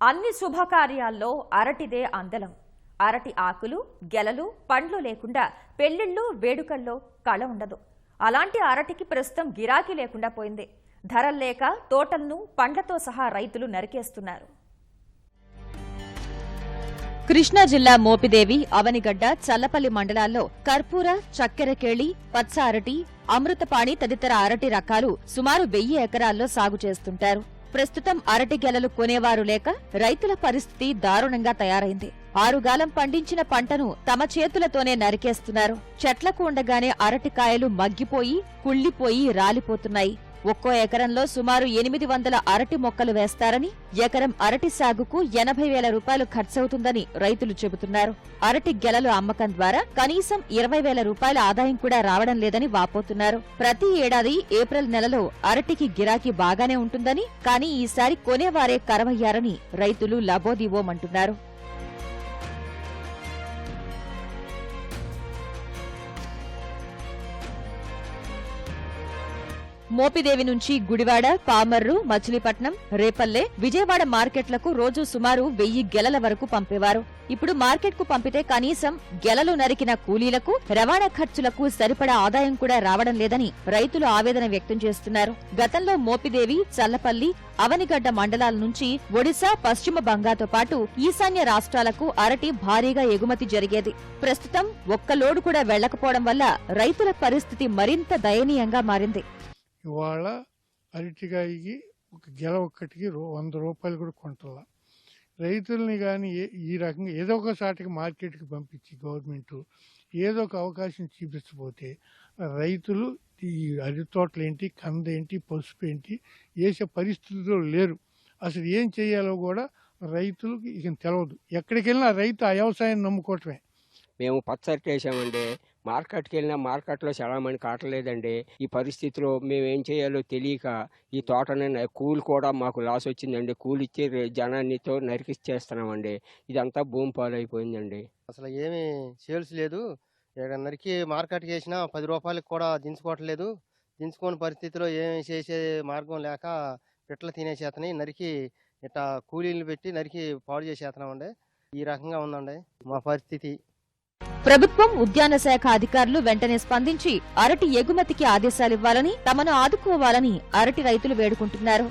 అన్ని శుభకార్యాల్లో అరటిదే అందలం. అరటి ఆకులు, గెలలు, పండ్లు లేకుండా పెళ్లిళ్ళు, వేడుకల్లో కళ ఉండదు. అలాంటి అరటికి ప్రస్తుతం గిరాకీ లేకుండా పోయింది. ధరలు లేక తోటలను పండ్లతో సహా రైతులు నరికేస్తున్నారు. కృష్ణా జిల్లా మోపిదేవి, అవనిగడ్డ, చల్లపల్లి మండలాల్లో కర్పూర, చక్కెరకేళి, పచ్చ అరటి, అమృతపాణి తదితర అరటి రకాలు సుమారు 1000 ఎకరాల్లో సాగు చేస్తుంటారు. ప్రస్తుతం అరటి గెలలు కొనేవారు లేక రైతుల పరిస్థితి దారుణంగా తయారైంది. ఆరుగాలం పండించిన పంటను తమ చేతులతోనే నరికేస్తున్నారు. చెట్లకు ఉండగానే అరటికాయలు మగ్గిపోయి, కుళ్లిపోయి రాలిపోతున్నాయి. ఒక్కో ఎకరంలో సుమారు 800 అరటి మొక్కలు వేస్తారని, ఎకరం అరటి సాగుకు 80,000 రూపాయలు ఖర్చవుతుందని రైతులు చెబుతున్నారు. అరటి గెలలు అమ్మకం ద్వారా కనీసం 20,000 రూపాయల ఆదాయం కూడా రావడం లేదని వాపోతున్నారు. ప్రతి ఏడాది ఏప్రిల్ నెలలో అరటికి గిరాకీ బాగానే ఉంటుందని, కానీ ఈసారి కొనేవారే కరవయ్యారని రైతులు లబోదివోమంటున్నారు. మోపిదేవి నుంచి గుడివాడ, పామర్రు, మచిలీపట్నం, రేపల్లె, విజయవాడ మార్కెట్లకు రోజు సుమారు 1000 గెలల వరకు పంపేవారు. ఇప్పుడు మార్కెట్కు పంపితే కనీసం గెలలు నరికిన కూలీలకు, రవాణా ఖర్చులకు సరిపడా ఆదాయం కూడా రావడం లేదని రైతులు ఆవేదన వ్యక్తం చేస్తున్నారు. గతంలో మోపిదేవి, చల్లపల్లి, అవనిగడ్డ మండలాల నుంచి ఒడిశా, పశ్చిమ బంగాతో పాటు ఈశాన్య రాష్ట్రాలకు అరటి భారీగా ఎగుమతి జరిగేది. ప్రస్తుతం ఒక్క లోడు కూడా వెళ్లకపోవడం వల్ల రైతుల పరిస్థితి మరింత దయనీయంగా మారింది. ఇవాళ అరటికాయకి ఒక గెల ఒక్కటికి 100 రూపాయలు కూడా కొంటల్లా. రైతుల్ని కానీ ఈ రకంగా ఏదో ఒక సాటికి మార్కెట్కి పంపించి గవర్నమెంట్ ఏదో ఒక అవకాశం చూపించకపోతే రైతులు ఈ అరటి తోటలు ఏంటి, కంద ఏంటి, పసుపు ఏంటి వేసే పరిస్థితుల్లో లేరు. అసలు ఏం చేయాలో కూడా రైతులకు ఇక తెలియదు. ఎక్కడికి వెళ్ళినా రైతు ఆ వ్యవసాయాన్ని నమ్ముకోవటమే. మేము పచ్చరటి వేసామండి. మార్కెట్కి వెళ్ళినా మార్కెట్లో చాలా మంది కావట్లేదండి. ఈ పరిస్థితిలో మేము ఏం చేయాలో తెలియక ఈ తోటని కూలి కూడా మాకు లాస్ వచ్చిందండి. కూలి ఇచ్చి జనాన్నితో నరికిచ్చేస్తున్నామండి. ఇదంతా భూమి పాలైపోయిందండి. అసలు ఏమీ సేల్స్ లేదు. ఇక్కడ నరికి మార్కెట్కి వేసినా 10 రూపాయలకి కూడా దించుకోవట్లేదు. దించుకోని పరిస్థితిలో ఏమి చేసే మార్గం లేక పిట్టలు తినేసేతని నరికి ఇట్లా కూలీలు పెట్టి నరికి పాడు చేసేస్తున్నామండి. ఈ రకంగా ఉందండి మా పరిస్థితి. ప్రభుత్వం, ఉద్యాన శాఖ అధికారులు వెంటనే స్పందించి అరటి ఎగుమతికి ఆదేశాలివ్వాలని, తమను ఆదుకోవాలని అరటి రైతులు వేడుకుంటున్నారు.